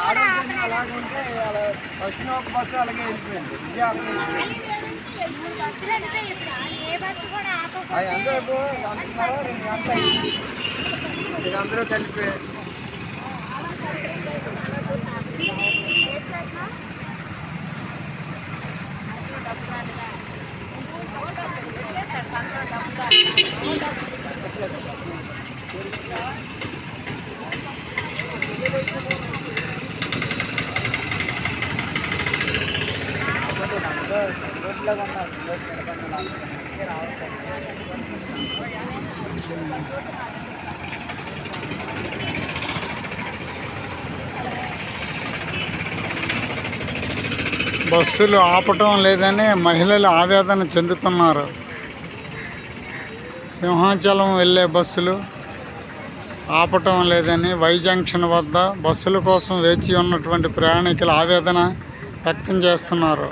ఆడవాళ్ళని అలాగుంటే వచ్చిన ఒక బస్సు అలాగే వెళ్ళిపోయింది. ఇది అలాగే అంటున్నారో 2 గంటలు ఇది అందరూ కలిపి బస్సులు ఆపటం లేదని మహిళలు ఆవేదన చెందుతున్నారు. సింహాచలం వెళ్ళే బస్సులు ఆపటం లేదని వై జంక్షన్ వద్ద బస్సుల కోసం వేచి ఉన్నటువంటి ప్రయాణికులు ఆవేదన వ్యక్తం చేస్తున్నారు.